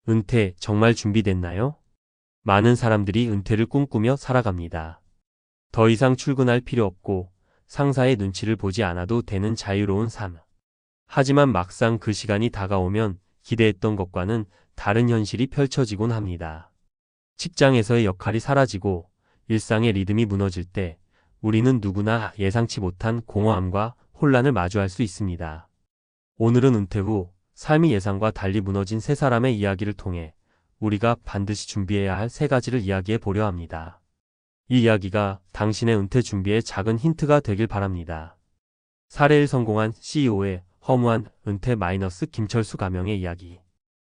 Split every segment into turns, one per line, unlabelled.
은퇴 정말 준비됐나요? 많은 사람들이 은퇴를 꿈꾸며 살아갑니다. 더 이상 출근할 필요 없고 상사의 눈치를 보지 않아도 되는 자유로운 삶. 하지만 막상 그 시간이 다가오면 기대했던 것과는 다른 현실이 펼쳐지곤 합니다. 직장에서의 역할이 사라지고 일상의 리듬이 무너질 때 우리는 누구나 예상치 못한 공허함과 혼란을 마주할 수 있습니다. 오늘은 은퇴 후 삶이 예상과 달리 무너진 세 사람의 이야기를 통해 우리가 반드시 준비해야 할 세 가지를 이야기해 보려 합니다. 이 이야기가 당신의 은퇴 준비에 작은 힌트가 되길 바랍니다. 사례를 성공한 CEO의 허무한 은퇴 김철수 가명의 이야기.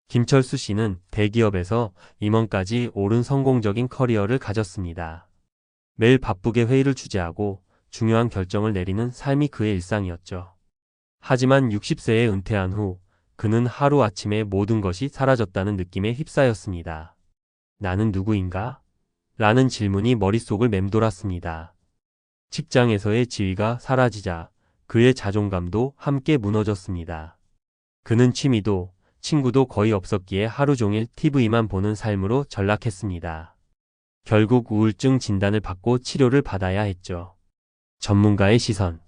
김철수 씨는 대기업에서 임원까지 오른 성공적인 커리어를 가졌습니다. 매일 바쁘게 회의를 주재하고 중요한 결정을 내리는 삶이 그의 일상이었죠. 하지만 60세에 은퇴한 후 그는 하루아침에 모든 것이 사라졌다는 느낌에 휩싸였습니다. 나는 누구인가? 라는 질문이 머릿속을 맴돌았습니다. 직장에서의 지위가 사라지자 그의 자존감도 함께 무너졌습니다. 그는 취미도 친구도 거의 없었기에 하루 종일 TV만 보는 삶으로 전락했습니다. 결국 우울증 진단을 받고 치료를 받아야 했죠. 전문가의 시선.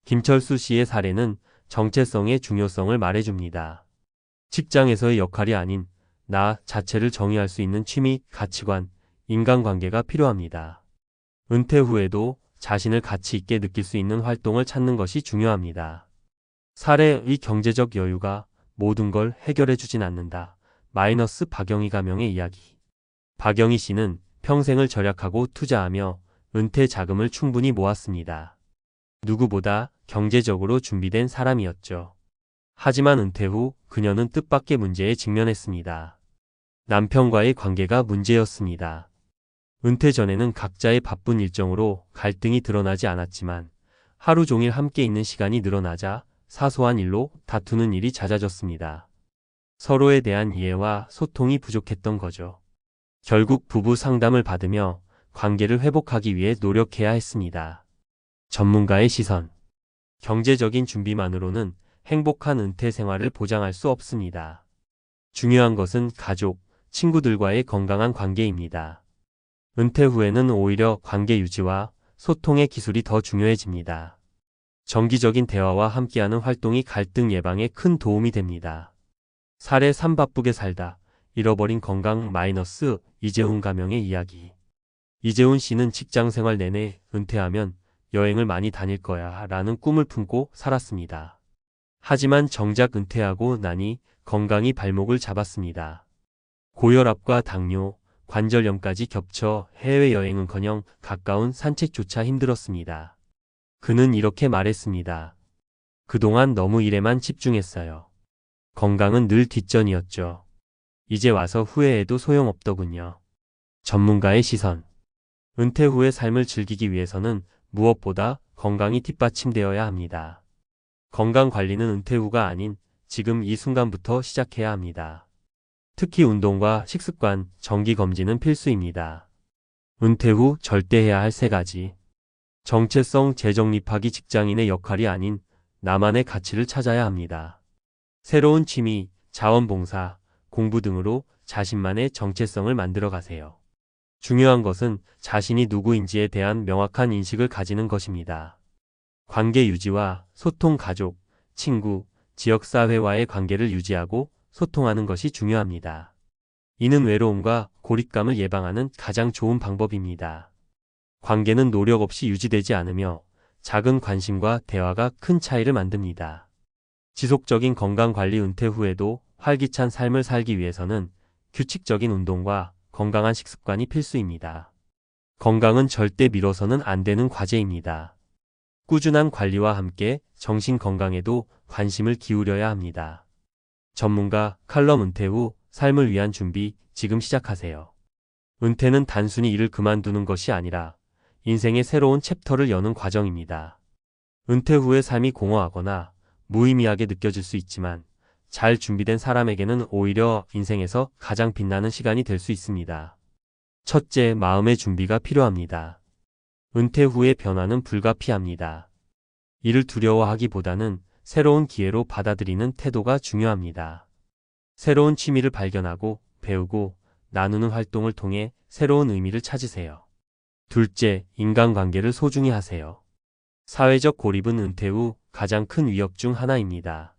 김철수 씨의 사례는 정체성의 중요성을 말해줍니다. 직장에서의 역할이 아닌 나 자체를 정의할 수 있는 취미, 가치관, 인간관계가 필요합니다. 은퇴 후에도 자신을 가치 있게 느낄 수 있는 활동을 찾는 것이 중요합니다. 사례의 경제적 여유가 모든 걸 해결해 주진 않는다. 박영희 가명의 이야기. 박영희 씨는 평생을 절약하고 투자하며 은퇴 자금을 충분히 모았습니다. 누구보다 경제적으로 준비된 사람이었죠. 하지만 은퇴 후 그녀는 뜻밖의 문제에 직면했습니다. 남편과의 관계가 문제였습니다. 은퇴 전에는 각자의 바쁜 일정으로 갈등이 드러나지 않았지만 하루 종일 함께 있는 시간이 늘어나자 사소한 일로 다투는 일이 잦아졌습니다. 서로에 대한 이해와 소통이 부족했던 거죠. 결국 부부 상담을 받으며 관계를 회복하기 위해 노력해야 했습니다. 전문가의 시선. 경제적인 준비만으로는 행복한 은퇴 생활을 보장할 수 없습니다. 중요한 것은 가족, 친구들과의 건강한 관계입니다. 은퇴 후에는 오히려 관계 유지와 소통의 기술이 더 중요해집니다. 정기적인 대화와 함께하는 활동이 갈등 예방에 큰 도움이 됩니다. 사례 3 바쁘게 살다 잃어버린 건강 이재훈 가명의 이야기. 이재훈 씨는 직장 생활 내내 은퇴하면 여행을 많이 다닐 거야 라는 꿈을 품고 살았습니다. 하지만 정작 은퇴하고 나니 건강이 발목을 잡았습니다. 고혈압과 당뇨, 관절염까지 겹쳐 해외여행은커녕 가까운 산책조차 힘들었습니다. 그는 이렇게 말했습니다. 그동안 너무 일에만 집중했어요. 건강은 늘 뒷전이었죠. 이제 와서 후회해도 소용없더군요. 전문가의 시선. 은퇴 후의 삶을 즐기기 위해서는 무엇보다 건강이 뒷받침되어야 합니다. 건강 관리는 은퇴 후가 아닌 지금 이 순간부터 시작해야 합니다. 특히 운동과 식습관, 정기검진은 필수입니다. 은퇴 후 절대 해야 할 세 가지. 정체성 재정립하기. 직장인의 역할이 아닌 나만의 가치를 찾아야 합니다. 새로운 취미, 자원봉사, 공부 등으로 자신만의 정체성을 만들어 가세요. 중요한 것은 자신이 누구인지에 대한 명확한 인식을 가지는 것입니다. 관계 유지와 소통. 가족, 친구, 지역사회와의 관계를 유지하고 소통하는 것이 중요합니다. 이는 외로움과 고립감을 예방하는 가장 좋은 방법입니다. 관계는 노력 없이 유지되지 않으며 작은 관심과 대화가 큰 차이를 만듭니다. 지속적인 건강관리. 은퇴 후에도 활기찬 삶을 살기 위해서는 규칙적인 운동과 건강한 식습관이 필수입니다. 건강은 절대 미뤄서는 안 되는 과제입니다. 꾸준한 관리와 함께 정신 건강에도 관심을 기울여야 합니다. 전문가 칼럼. 은퇴 후 삶을 위한 준비, 지금 시작하세요. 은퇴는 단순히 일을 그만두는 것이 아니라 인생의 새로운 챕터를 여는 과정입니다. 은퇴 후의 삶이 공허하거나 무의미하게 느껴질 수 있지만 잘 준비된 사람에게는 오히려 인생에서 가장 빛나는 시간이 될 수 있습니다. 첫째, 마음의 준비가 필요합니다. 은퇴 후의 변화는 불가피합니다. 이를 두려워하기보다는 새로운 기회로 받아들이는 태도가 중요합니다. 새로운 취미를 발견하고 배우고 나누는 활동을 통해 새로운 의미를 찾으세요. 둘째, 인간관계를 소중히 하세요. 사회적 고립은 은퇴 후 가장 큰 위협 중 하나입니다.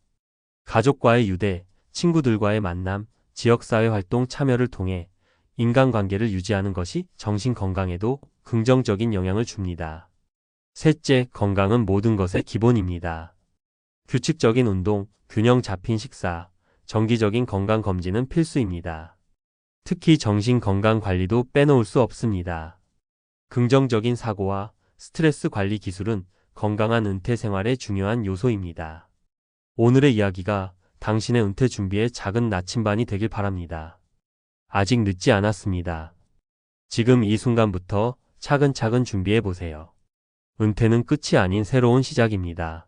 가족과의 유대, 친구들과의 만남, 지역사회 활동 참여를 통해 인간관계를 유지하는 것이 정신 건강에도 긍정적인 영향을 줍니다. 셋째, 건강은 모든 것의 기본입니다. 규칙적인 운동, 균형 잡힌 식사, 정기적인 건강검진은 필수입니다. 특히 정신 건강 관리도 빼놓을 수 없습니다. 긍정적인 사고와 스트레스 관리 기술은 건강한 은퇴 생활의 중요한 요소입니다. 오늘의 이야기가 당신의 은퇴 준비에 작은 나침반이 되길 바랍니다. 아직 늦지 않았습니다. 지금 이 순간부터 차근차근 준비해 보세요. 은퇴는 끝이 아닌 새로운 시작입니다.